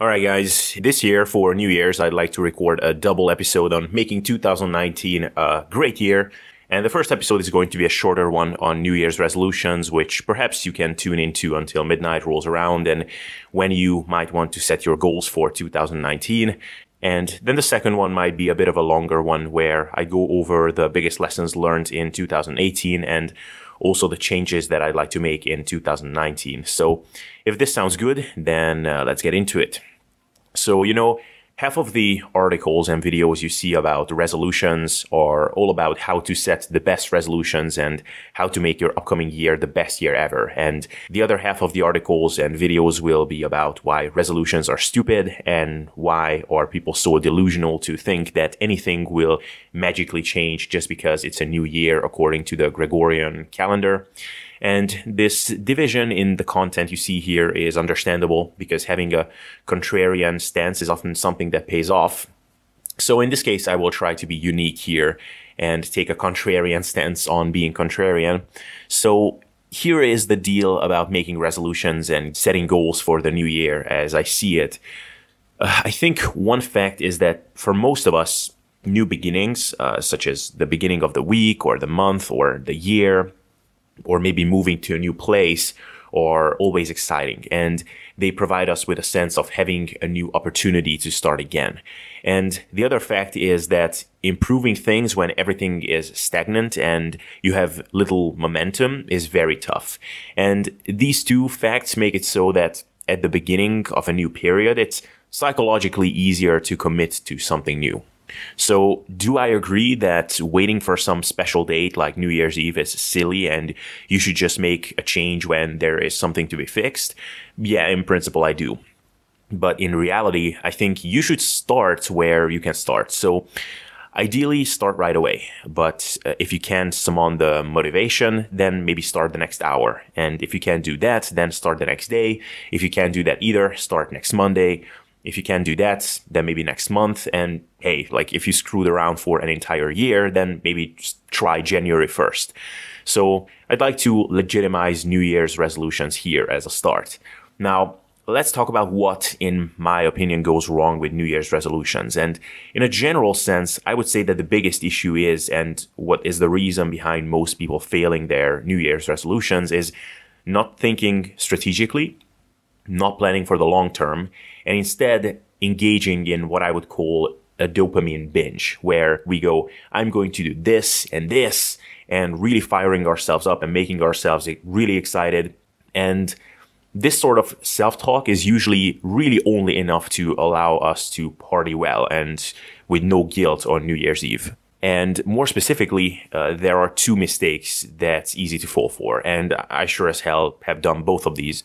Alright guys, this year for New Year's I'd like to record a double episode on making 2019 a great year. And the first episode is going to be a shorter one on New Year's resolutions, which perhaps you can tune into until midnight rolls around and when you might want to set your goals for 2019. And then the second one might be a bit of a longer one where I go over the biggest lessons learned in 2018 and also the changes that I'd like to make in 2019. So if this sounds good, then let's get into it. So, half of the articles and videos you see about resolutions are all about how to set the best resolutions and how to make your upcoming year the best year ever. And the other half of the articles and videos will be about why resolutions are stupid and why are people so delusional to think that anything will magically change just because it's a new year according to the Gregorian calendar. And this division in the content you see here is understandable because having a contrarian stance is often something that pays off. So in this case, I will try to be unique here and take a contrarian stance on being contrarian. So here is the deal about making resolutions and setting goals for the new year as I see it. I think one fact is that for most of us, new beginnings, such as the beginning of the week or the month or the year, or maybe moving to a new place, are always exciting, and they provide us with a sense of having a new opportunity to start again. And the other fact is that improving things when everything is stagnant and you have little momentum is very tough. And these two facts make it so that at the beginning of a new period, it's psychologically easier to commit to something new. So do I agree that waiting for some special date like New Year's Eve is silly and you should just make a change when there is something to be fixed? Yeah, in principle I do. But in reality, I think you should start where you can start. So ideally start right away. But if you can't summon the motivation, then maybe start the next hour. And if you can't do that, then start the next day. If you can't do that either, start next Monday. If you can't do that, then maybe next month. And hey, like if you screwed around for an entire year, then maybe just try January 1st. So I'd like to legitimize New Year's resolutions here as a start. Now, let's talk about what, in my opinion, goes wrong with New Year's resolutions. And in a general sense, I would say that the biggest issue is, and what is the reason behind most people failing their New Year's resolutions, is not thinking strategically, not planning for the long term, and instead engaging in what I would call a dopamine binge, where we go, I'm going to do this, and really firing ourselves up and making ourselves really excited. And this sort of self-talk is usually really only enough to allow us to party well and with no guilt on New Year's Eve. And more specifically, there are two mistakes that's easy to fall for, and I sure as hell have done both of these.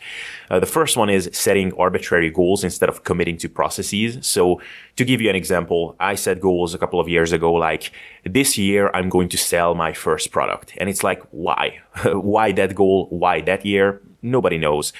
The first one is setting arbitrary goals instead of committing to processes. So to give you an example, I set goals a couple of years ago, like this year I'm going to sell my first product. And it's like, why? Why that goal? Why that year? Nobody knows.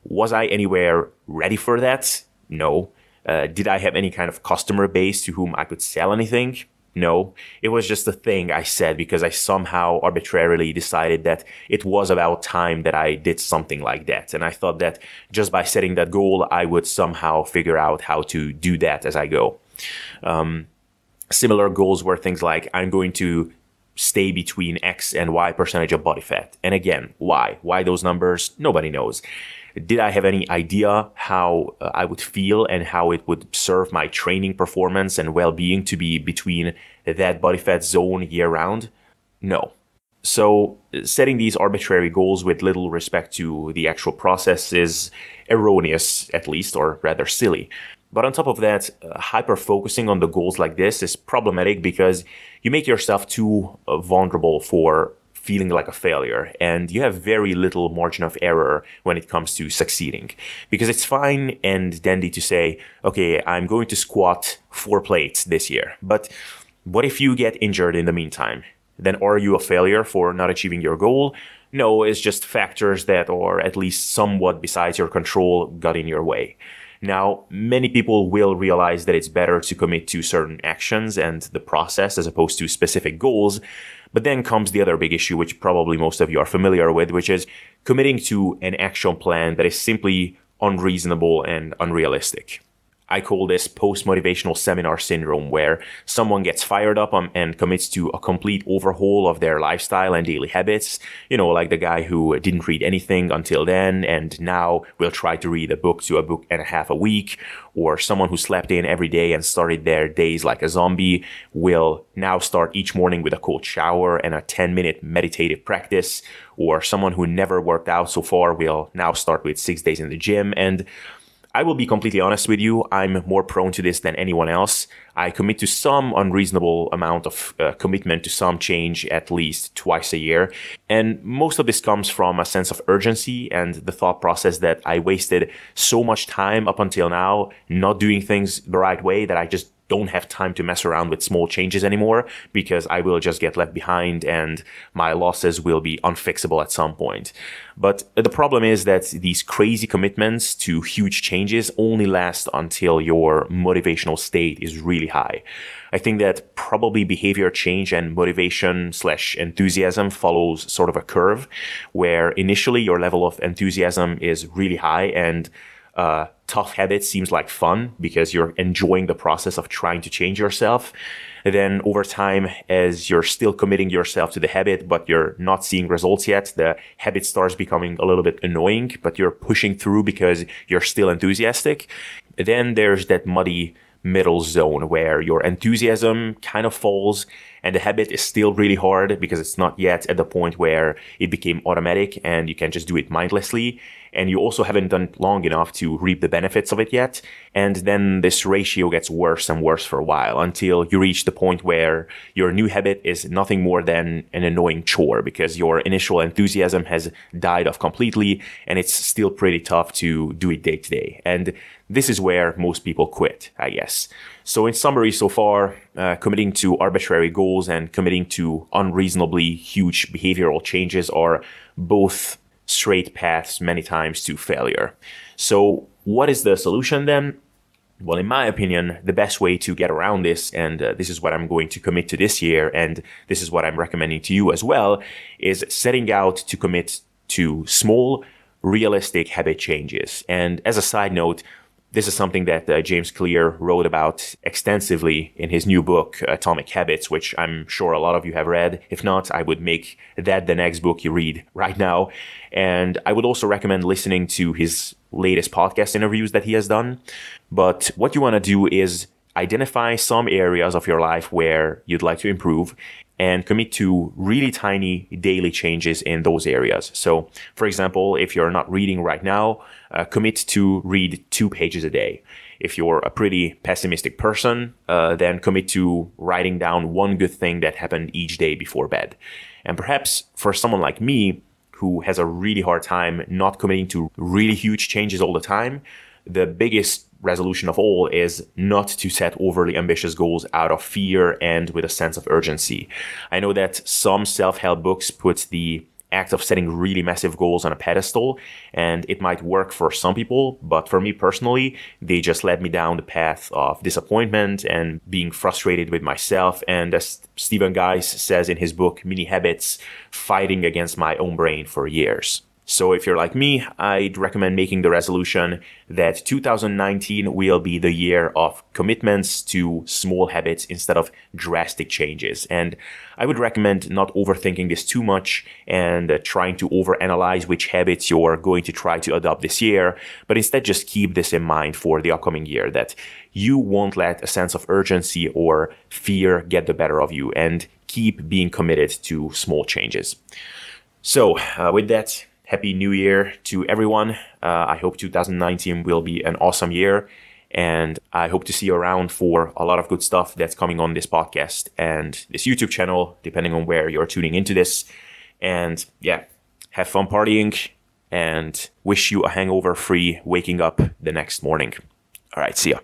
Was I anywhere ready for that? No. Did I have any kind of customer base to whom I could sell anything? No, it was just a thing I said because I somehow arbitrarily decided that it was about time that I did something like that. And I thought that just by setting that goal, I would somehow figure out how to do that as I go. Similar goals were things like, I'm going to stay between X and Y percentage of body fat. And again, why? Why those numbers? Nobody knows. Did I have any idea how I would feel and how it would serve my training performance and well-being to be between that body fat zone year-round? No. So setting these arbitrary goals with little respect to the actual process is erroneous, at least, or rather silly. But on top of that, hyper-focusing on the goals like this is problematic because you make yourself too vulnerable for feeling like a failure, and you have very little margin of error when it comes to succeeding. Because it's fine and dandy to say, okay, I'm going to squat 4 plates this year. But what if you get injured in the meantime? Then are you a failure for not achieving your goal? No, it's just factors that are at least somewhat besides your control got in your way. Now, many people will realize that it's better to commit to certain actions and the process as opposed to specific goals. But then comes the other big issue, which probably most of you are familiar with, which is committing to an action plan that is simply unreasonable and unrealistic. I call this post-motivational seminar syndrome, where someone gets fired up and commits to a complete overhaul of their lifestyle and daily habits. Like the guy who didn't read anything until then and now will try to read a book to a book and a half a week, or someone who slept in every day and started their days like a zombie will now start each morning with a cold shower and a 10-minute meditative practice, or someone who never worked out so far will now start with 6 days in the gym. And I will be completely honest with you, I'm more prone to this than anyone else. I commit to some unreasonable amount of commitment to some change at least twice a year. And most of this comes from a sense of urgency and the thought process that I wasted so much time up until now not doing things the right way that I just don't have time to mess around with small changes anymore, because I will just get left behind and my losses will be unfixable at some point. But the problem is that these crazy commitments to huge changes only last until your motivational state is really high. I think that probably behavior change and motivation/enthusiasm follows sort of a curve, where initially your level of enthusiasm is really high and tough habits seems like fun because you're enjoying the process of trying to change yourself. Then over time, as you're still committing yourself to the habit, but you're not seeing results yet, the habit starts becoming a little bit annoying, but you're pushing through because you're still enthusiastic. Then there's that muddy middle zone where your enthusiasm kind of falls and the habit is still really hard because it's not yet at the point where it became automatic and you can just do it mindlessly. And you also haven't done it long enough to reap the benefits of it yet. And then this ratio gets worse and worse for a while until you reach the point where your new habit is nothing more than an annoying chore because your initial enthusiasm has died off completely and it's still pretty tough to do it day to day. And this is where most people quit, I guess. So in summary so far, committing to arbitrary goals and committing to unreasonably huge behavioral changes are both straight paths many times to failure. So what is the solution then? Well, in my opinion, the best way to get around this, and this is what I'm going to commit to this year, and this is what I'm recommending to you as well, is setting out to commit to small, realistic habit changes. And as a side note, this is something that James Clear wrote about extensively in his new book, Atomic Habits, which I'm sure a lot of you have read. If not, I would make that the next book you read right now. And I would also recommend listening to his latest podcast interviews that he has done. But what you want to do is identify some areas of your life where you'd like to improve and commit to really tiny daily changes in those areas. So, for example, if you're not reading right now, commit to read 2 pages a day. If you're a pretty pessimistic person, then commit to writing down one good thing that happened each day before bed. And perhaps for someone like me, who has a really hard time not committing to really huge changes all the time, the biggest resolution of all is not to set overly ambitious goals out of fear and with a sense of urgency. I know that some self-help books put the act of setting really massive goals on a pedestal, and it might work for some people, but for me personally, they just led me down the path of disappointment and being frustrated with myself, and as Stephen Guy says in his book, Mini Habits, fighting against my own brain for years. So if you're like me, I'd recommend making the resolution that 2019 will be the year of commitments to small habits instead of drastic changes. And I would recommend not overthinking this too much and trying to overanalyze which habits you're going to try to adopt this year, but instead just keep this in mind for the upcoming year, that you won't let a sense of urgency or fear get the better of you and keep being committed to small changes. So with that, Happy New Year to everyone. I hope 2019 will be an awesome year, and I hope to see you around for a lot of good stuff that's coming on this podcast and this YouTube channel, depending on where you're tuning into this. And yeah, have fun partying and wish you a hangover-free waking up the next morning. All right, see ya.